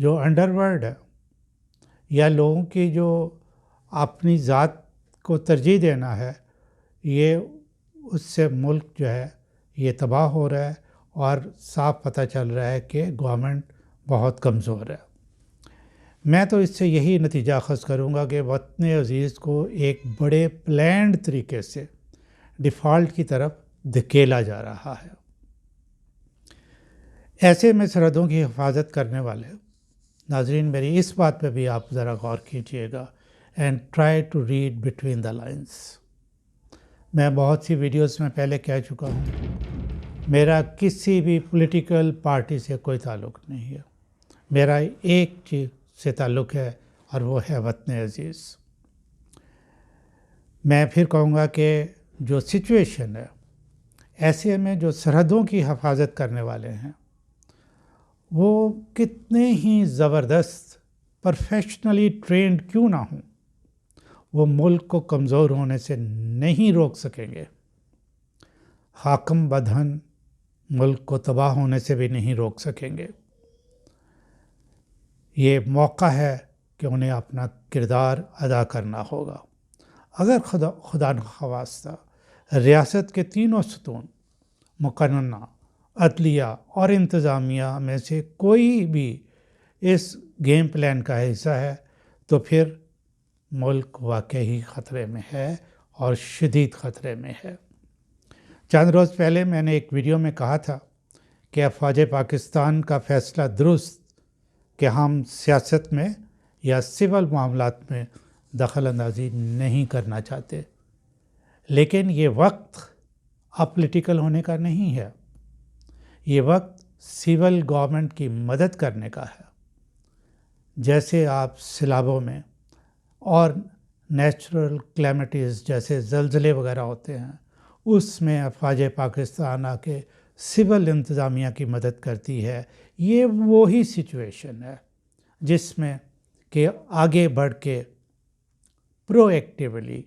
جو under world ہے یا لوگوں کی جو اپنی ذات کو ترجیح دینا ہے، یہ اس سے ملک جو ہے یہ تباہ ہو رہا ہے، اور صاف پتہ چل رہا ہے کہ گورنمنٹ بہت کمزور ہے۔ میں تو اس سے یہی نتیجہ اخذ کروں گا کہ وطن عزیز کو ایک بڑے پلانڈ طریقے سے ڈیفالٹ کی طرف دھکیلا جا رہا ہے۔ ایسے میں سرحدوں کی حفاظت کرنے والے ناظرین، میری اس بات پہ بھی آپ ذرا غور کیجیے گا، and try to read between the lines. میں بہت سی ویڈیوز میں پہلے کہہ چکا ہوں، میرا کسی بھی پولیٹیکل پارٹی سے کوئی تعلق نہیں ہے، میرا ایک چیز سے تعلق ہے اور وہ ہے وطن عزیز۔ میں پھر کہوں گا کہ جو سچویشن ہے، ایسے میں جو سرحدوں کی حفاظت کرنے والے ہیں وہ کتنے ہی زبردست پروفیشنلی ٹرینڈ کیوں نہ ہوں، وہ ملک کو کمزور ہونے سے نہیں روک سکیں گے، حاکم بدہن ملک کو تباہ ہونے سے بھی نہیں روک سکیں گے۔ یہ موقع ہے کہ انہیں اپنا کردار ادا کرنا ہوگا۔ اگر خدا نخواستہ ریاست کے تینوں ستون، مقننہ، عدلیہ اور انتظامیہ میں سے کوئی بھی اس گیم پلان کا حصہ ہے تو پھر ملک واقعی خطرے میں ہے، اور شدید خطرے میں ہے۔ چند روز پہلے میں نے ایک ویڈیو میں کہا تھا کہ افواج پاکستان کا فیصلہ درست کہ ہم سیاست میں یا سول معاملات میں دخل اندازی نہیں کرنا چاہتے، لیکن یہ وقت اپولیٹیکل ہونے کا نہیں ہے، یہ وقت سول گورنمنٹ کی مدد کرنے کا ہے۔ جیسے آپ سیلابوں میں اور نیچرل کلیمٹیز جیسے زلزلے وغیرہ ہوتے ہیں، اس میں افواج پاکستان آ کے سول انتظامیہ کی مدد کرتی ہے۔ یہ وہی سچویشن ہے جس میں کہ آگے بڑھ کے پرو ایکٹیولی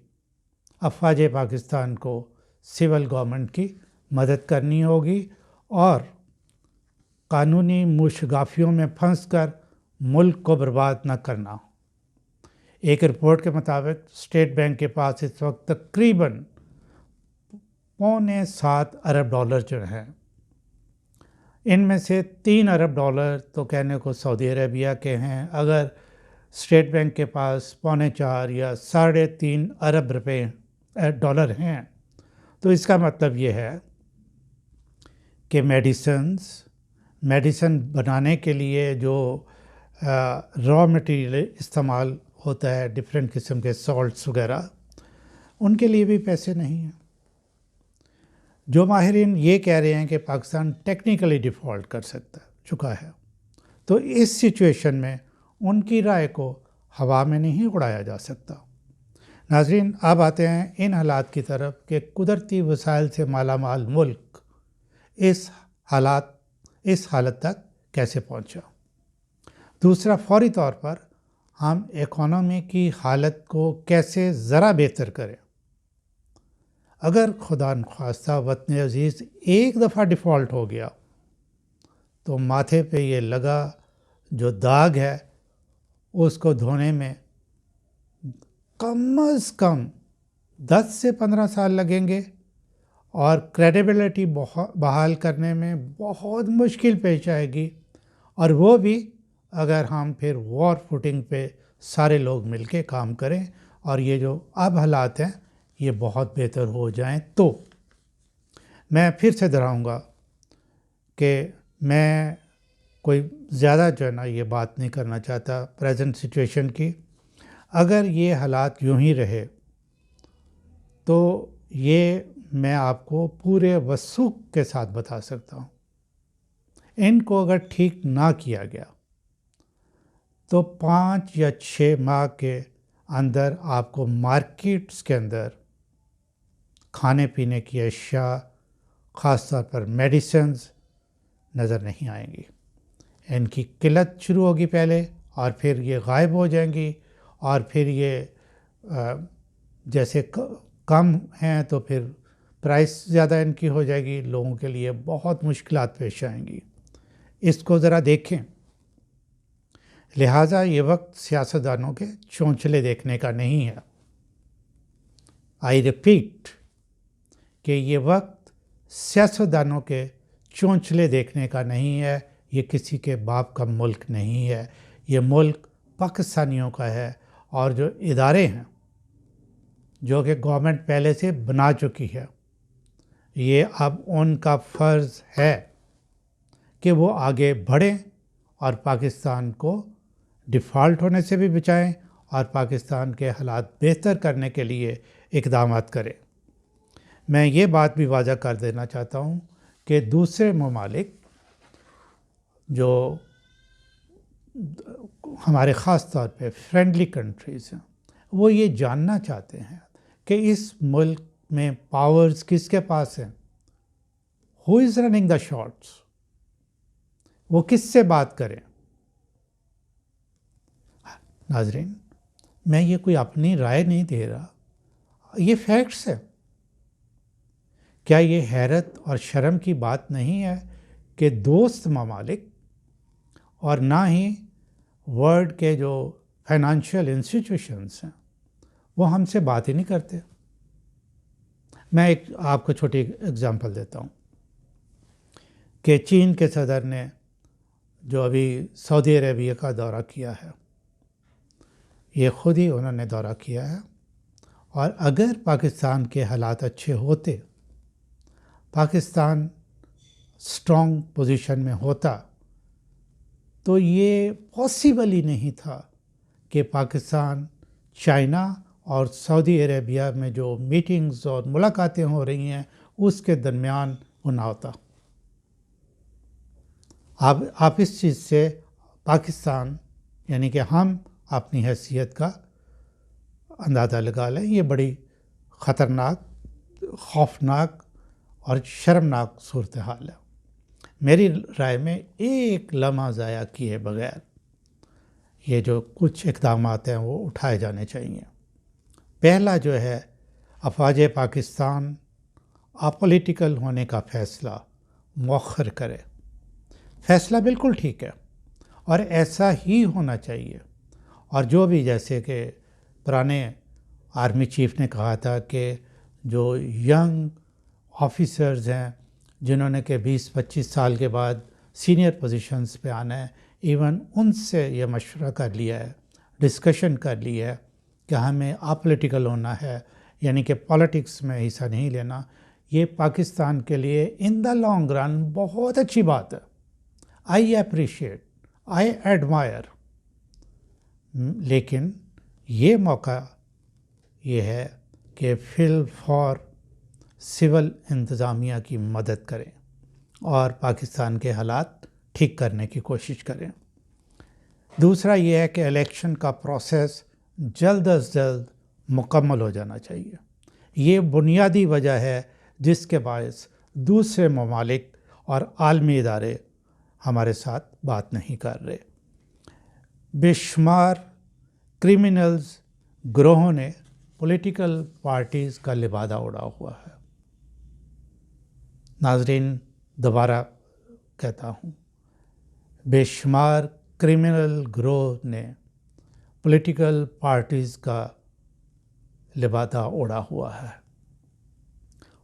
افواج پاکستان کو سول گورنمنٹ کی مدد کرنی ہوگی، اور قانونی موشگافیوں میں پھنس کر ملک کو برباد نہ کرنا۔ ایک رپورٹ کے مطابق اسٹیٹ بینک کے پاس اس وقت تقریباً $7.25 ارب جو ہیں، ان میں سے $3 ارب تو کہنے کو سعودی عربیہ کے ہیں۔ اگر اسٹیٹ بینک کے پاس 4.25 یا 3.5 ارب ڈالر ہیں تو اس کا مطلب یہ ہے کہ میڈیسن بنانے کے لیے جو را مٹیریل استعمال ہوتا ہے، ڈفرینٹ قسم کے سالٹس وغیرہ، ان کے لیے بھی پیسے نہیں ہیں۔ جو ماہرین یہ کہہ رہے ہیں کہ پاکستان ٹیکنیکلی ڈیفالٹ کر چکا ہے، تو اس سچویشن میں ان کی رائے کو ہوا میں نہیں اڑایا جا سکتا۔ ناظرین، اب آتے ہیں ان حالات کی طرف کہ قدرتی وسائل سے مالا مال ملک اس حالت تک کیسے پہنچا۔ دوسرا، فوری طور پر ہم اکانومی کی حالت کو کیسے ذرا بہتر کریں۔ اگر خدا نخواستہ وطن عزیز ایک دفعہ ڈیفالٹ ہو گیا تو ماتھے پہ یہ لگا جو داغ ہے اس کو دھونے میں کم از کم 10 سے 15 سال لگیں گے، اور کریڈیبلٹی بحال کرنے میں بہت مشکل پیش آئے گی، اور وہ بھی اگر ہم پھر وار فوٹنگ پہ سارے لوگ مل کے کام کریں اور یہ جو اب حالات ہیں یہ بہت بہتر ہو جائیں تو۔ میں پھر سے دہراؤں گا کہ میں کوئی زیادہ جو ہے نا یہ بات نہیں کرنا چاہتا پریزنٹ سچویشن کی۔ اگر یہ حالات یوں ہی رہے تو یہ میں آپ کو پورے وثوق کے ساتھ بتا سکتا ہوں، ان کو اگر ٹھیک نہ کیا گیا تو 5 یا 6 ماہ کے اندر آپ کو مارکیٹس کے اندر کھانے پینے کی اشیاء، خاص طور پر میڈیسنز نظر نہیں آئیں گی۔ ان کی قلت شروع ہوگی پہلے، اور پھر یہ غائب ہو جائیں گی، اور پھر یہ جیسے کم ہیں تو پھر پرائس زیادہ ان کی ہو جائے گی، لوگوں کے لیے بہت مشکلات پیش آئیں گی۔ اس کو ذرا دیکھیں لہٰذا یہ وقت سیاستدانوں کے چونچلے دیکھنے کا نہیں ہے. آئی ریپیٹ کہ یہ وقت سیاستدانوں کے چونچلے دیکھنے کا نہیں ہے. یہ کسی کے باپ کا ملک نہیں ہے. یہ ملک پاکستانیوں کا ہے، اور جو ادارے ہیں جو کہ گورنمنٹ پہلے سے بنا چکی ہے، یہ اب ان کا فرض ہے کہ وہ آگے بڑھیں اور پاکستان کو ڈیفالٹ ہونے سے بھی بچائیں اور پاکستان کے حالات بہتر کرنے کے لیے اقدامات کریں. میں یہ بات بھی واضح کر دینا چاہتا ہوں کہ دوسرے ممالک جو ہمارے خاص طور پہ فرینڈلی کنٹریز ہیں، وہ یہ جاننا چاہتے ہیں کہ اس ملک میں پاورز کس کے پاس ہیں. ہو از رننگ دا شاٹس؟ وہ کس سے بات کریں؟ ناظرین، میں یہ کوئی اپنی رائے نہیں دے رہا، یہ فیکٹس ہے. کیا یہ حیرت اور شرم کی بات نہیں ہے کہ دوست ممالک اور نہ ہی ورلڈ کے جو فائنانشیل انسٹیٹیوشنس ہیں وہ ہم سے بات ہی نہیں کرتے؟ میں آپ کو چھوٹی اگزامپل دیتا ہوں کہ چین کے صدر نے جو ابھی سعودی عربیہ کا دورہ کیا ہے، یہ خود ہی انہوں نے دورہ کیا ہے، اور اگر پاکستان کے حالات اچھے ہوتے، پاکستان اسٹرانگ پوزیشن میں ہوتا، تو یہ پاسبل ہی نہیں تھا کہ پاکستان چائنا اور سعودی عربیہ میں جو میٹنگز اور ملاقاتیں ہو رہی ہیں اس کے درمیان وہ نہ ہوتا. آپ اس چیز سے پاکستان یعنی کہ ہم اپنی حیثیت کا اندازہ لگا لیں. یہ بڑی خطرناک، خوفناک اور شرمناک صورتحال ہے. میری رائے میں ایک لمحہ ضائع کیے بغیر یہ جو کچھ اقدامات ہیں وہ اٹھائے جانے چاہیے. پہلا جو ہے، افواج پاکستان اپولیٹیکل ہونے کا فیصلہ مؤخر کرے. فیصلہ بالکل ٹھیک ہے اور ایسا ہی ہونا چاہیے. اور جو بھی، جیسے کہ پرانے آرمی چیف نے کہا تھا کہ جو ینگ آفیسرز ہیں جنہوں نے کہ 20-25 سال کے بعد سینئر پوزیشنز پہ آنا ہے، ایون ان سے یہ مشورہ کر لیا ہے، ڈسکشن کر لی ہے کہ ہمیں اپولیٹیکل ہونا ہے، یعنی کہ پالیٹکس میں حصہ نہیں لینا. یہ پاکستان کے لیے ان دا لانگ رن بہت اچھی بات ہے. I appreciate, I admirer. لیکن یہ موقع یہ ہے کہ فل فار سول انتظامیہ کی مدد کریں اور پاکستان کے حالات ٹھیک کرنے کی کوشش کریں. دوسرا یہ ہے کہ الیکشن کا پروسیس جلد از جلد مکمل ہو جانا چاہیے. یہ بنیادی وجہ ہے جس کے باعث دوسرے ممالک اور عالمی ادارے ہمارے ساتھ بات نہیں کر رہے. بے شمار کرمنلز گروہوں نے پولیٹیکل پارٹیز کا لبادہ اڑا ہوا ہے. ناظرین، دوبارہ کہتا ہوں، بے شمار کرمنل گروہ نے پولیٹیکل پارٹیز کا لبادہ اڑا ہوا ہے.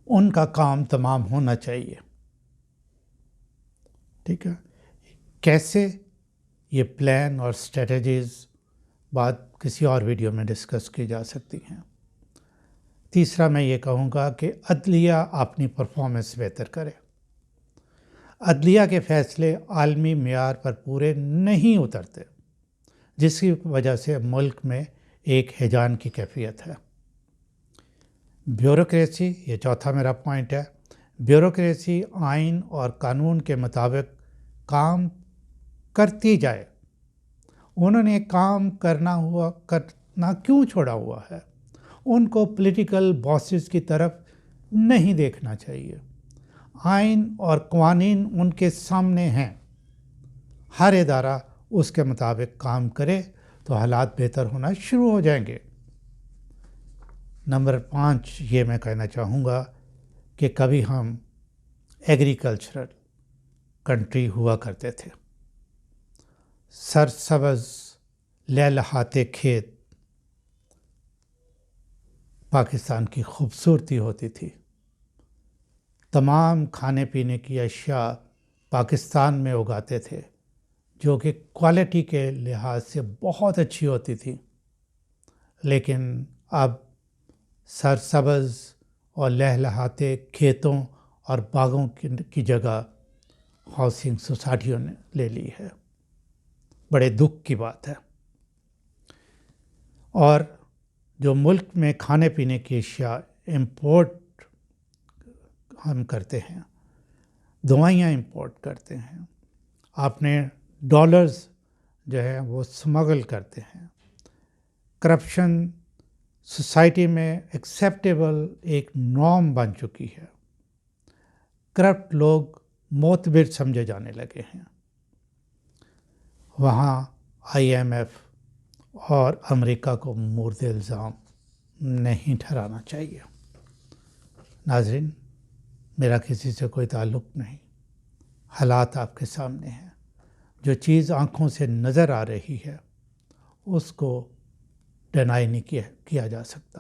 ان کا کام تمام ہونا چاہیے. ٹھیک ہے، کیسے؟ یہ پلان اور اسٹریٹجیز بات کسی اور ویڈیو میں ڈسکس کی جا سکتی ہیں. تیسرا میں یہ کہوں گا کہ عدلیہ اپنی پرفارمنس بہتر کرے. عدلیہ کے فیصلے عالمی معیار پر پورے نہیں اترتے، جس کی وجہ سے ملک میں ایک ہیجان کی کیفیت ہے. بیوروکریسی، یہ چوتھا میرا پوائنٹ ہے. بیوروکریسی آئین اور قانون کے مطابق کام کرتی جائے. انہوں نے کام کرنا کیوں چھوڑا ہوا ہے؟ ان کو پولیٹیکل باسز کی طرف نہیں دیکھنا چاہیے. آئین اور قوانین ان کے سامنے ہیں. ہر ادارہ اس کے مطابق کام کرے تو حالات بہتر ہونا شروع ہو جائیں گے. نمبر 5 یہ میں کہنا چاہوں گا کہ کبھی ہم ایگریکلچرل کنٹری ہوا کرتے تھے. سرسبز لہلہاتے کھیت پاکستان کی خوبصورتی ہوتی تھی. تمام کھانے پینے کی اشیاء پاکستان میں اگاتے تھے جو کہ کوالٹی کے لحاظ سے بہت اچھی ہوتی تھی. لیکن اب سرسبز اور لہلہاتے کھیتوں اور باغوں کی جگہ ہاؤسنگ سوسائٹیوں نے لے لی ہے. بڑے دکھ کی بات ہے. اور جو ملک میں کھانے پینے کی اشیاء امپورٹ ہم کرتے ہیں، دوائیاں امپورٹ کرتے ہیں، اپنے ڈالرز جو ہے وہ سمگل کرتے ہیں. کرپشن سوسائٹی میں ایکسیپٹیبل ایک نارم بن چکی ہے. کرپٹ لوگ معتبر سمجھے جانے لگے ہیں. وہاں IMF اور امریکہ کو مورد الزام نہیں ٹھہرانا چاہیے. ناظرین، میرا کسی سے کوئی تعلق نہیں. حالات آپ کے سامنے ہیں. جو چیز آنکھوں سے نظر آ رہی ہے اس کو ڈینائی نہیں کیا جا سکتا.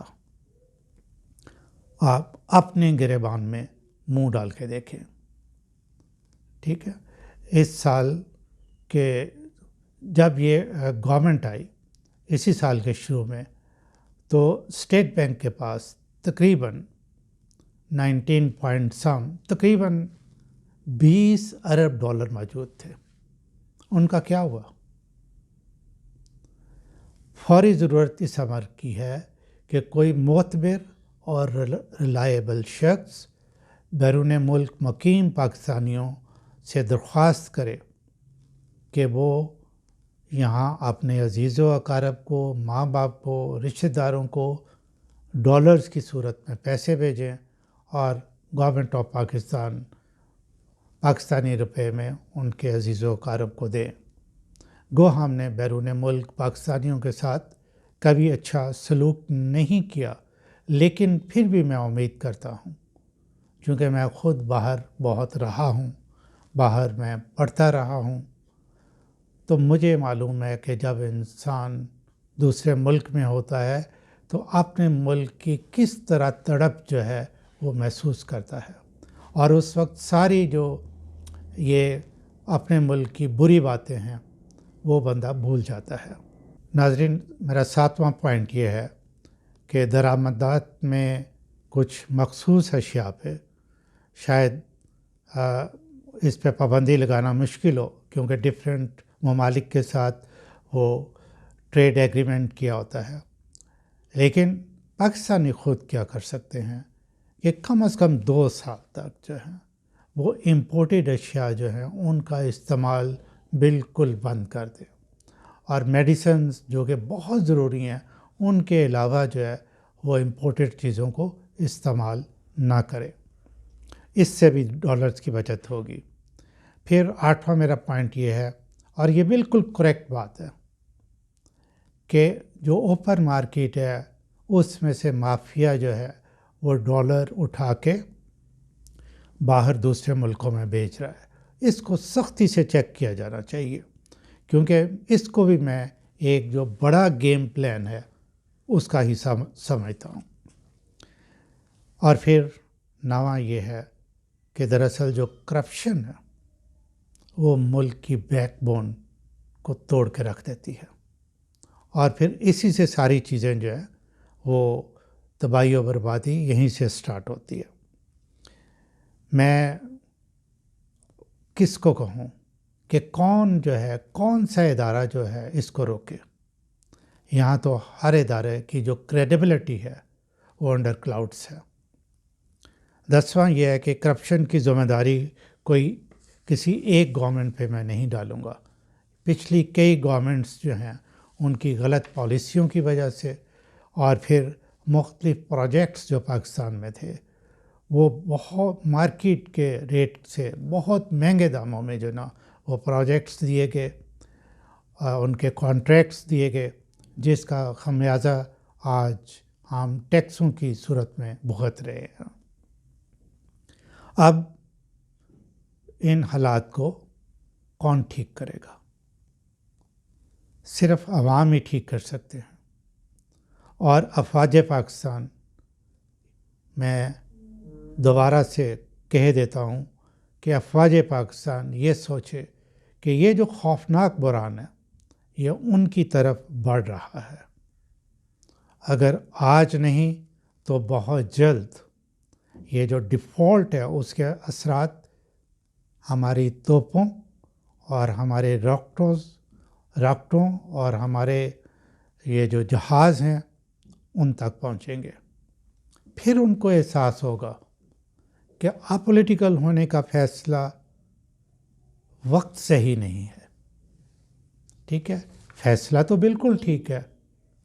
آپ اپنے گریبان میں منہ ڈال کے دیکھیں. ٹھیک ہے، اس سال کے جب یہ گورنمنٹ آئی اسی سال کے شروع میں، تو اسٹیٹ بینک کے پاس تقریباً 20 ارب ڈالر موجود تھے. ان کا کیا ہوا؟ فوری ضرورت اس امر کی ہے کہ کوئی معتبر اور ریلائبل شخص بیرون ملک مقیم پاکستانیوں سے درخواست کرے کہ وہ یہاں اپنے عزیز و اقارب کو، ماں باپ کو، رشتہ داروں کو ڈالرز کی صورت میں پیسے بھیجیں اور گورنمنٹ آف پاکستانی روپے میں ان کے عزیز و اقارب کو دیں. گو ہم نے بیرون ملک پاکستانیوں کے ساتھ کبھی اچھا سلوک نہیں کیا، لیکن پھر بھی میں امید کرتا ہوں، چونکہ میں خود باہر بہت رہا ہوں، باہر میں پڑھتا رہا ہوں، تو مجھے معلوم ہے کہ جب انسان دوسرے ملک میں ہوتا ہے تو اپنے ملک کی کس طرح تڑپ جو ہے وہ محسوس کرتا ہے، اور اس وقت ساری جو یہ اپنے ملک کی بری باتیں ہیں وہ بندہ بھول جاتا ہے. ناظرین، میرا 7واں پوائنٹ یہ ہے کہ درآمدات میں کچھ مخصوص اشیاء پہ شاید اس پہ پابندی لگانا مشکل ہو، کیونکہ ڈفرینٹ ممالک کے ساتھ وہ ٹریڈ ایگریمنٹ کیا ہوتا ہے. لیکن پاکستانی خود کیا کر سکتے ہیں کہ کم از کم 2 سال تک جو ہے وہ امپورٹڈ اشیاء جو ہیں ان کا استعمال بالکل بند کر دیں، اور میڈیسنز جو کہ بہت ضروری ہیں ان کے علاوہ جو ہے وہ امپورٹڈ چیزوں کو استعمال نہ کریں. اس سے بھی ڈالرز کی بچت ہوگی. پھر 8واں میرا پوائنٹ یہ ہے، اور یہ بالکل کریکٹ بات ہے، کہ جو اوپن مارکیٹ ہے اس میں سے مافیا جو ہے وہ ڈالر اٹھا کے باہر دوسرے ملکوں میں بیچ رہا ہے. اس کو سختی سے چیک کیا جانا چاہیے، کیونکہ اس کو بھی میں ایک جو بڑا گیم پلان ہے اس کا حصہ سمجھتا ہوں. اور پھر 9واں یہ ہے کہ دراصل جو کرپشن ہے وہ ملک کی بیک بون کو توڑ کے رکھ دیتی ہے، اور پھر اسی سے ساری چیزیں جو ہے وہ تباہی و بربادی یہیں سے سٹارٹ ہوتی ہے. میں کس کو کہوں کہ کون سا ادارہ جو ہے اس کو روکے؟ یہاں تو ہر ادارے کی جو کریڈیبلٹی ہے وہ انڈر کلاؤڈس ہے. 10واں یہ ہے کہ کرپشن کی ذمہ داری کوئی کسی ایک گورنمنٹ پہ میں نہیں ڈالوں گا. پچھلی کئی گورنمنٹس جو ہیں ان کی غلط پالیسیوں کی وجہ سے، اور پھر مختلف پروجیکٹس جو پاکستان میں تھے وہ بہت مارکیٹ کے ریٹ سے بہت مہنگے داموں میں جو نا وہ پروجیکٹس دیے گئے، ان کے کانٹریکٹس دیے گئے، جس کا خمیازہ آج ہم ٹیکسوں کی صورت میں بھگت رہے ہیں. اب ان حالات کو کون ٹھیک کرے گا؟ صرف عوام ہی ٹھیک کر سکتے ہیں۔ اور افواج پاکستان، میں دوبارہ سے کہہ دیتا ہوں کہ افواج پاکستان یہ سوچے کہ یہ جو خوفناک بحران ہے یہ ان کی طرف بڑھ رہا ہے۔ اگر آج نہیں تو بہت جلد یہ جو ڈیفالٹ ہے اس کے اثرات ہماری توپوں اور ہمارے راکٹوں اور ہمارے یہ جو جہاز ہیں ان تک پہنچیں گے۔ پھر ان کو احساس ہوگا کہ اپولیٹیکل ہونے کا فیصلہ وقت صحیح نہیں ہے۔ ٹھیک ہے، فیصلہ تو بالکل ٹھیک ہے،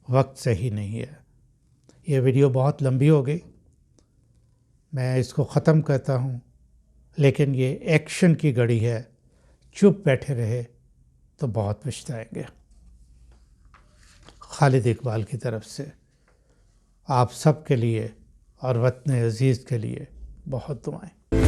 وقت صحیح نہیں ہے۔ یہ ویڈیو بہت لمبی ہو گئی، میں اس کو ختم کرتا ہوں، لیکن یہ ایکشن کی گھڑی ہے، چپ بیٹھے رہے تو بہت پچھتائیں گے۔ خالد اقبال کی طرف سے آپ سب کے لیے اور وطن عزیز کے لیے بہت دعائیں۔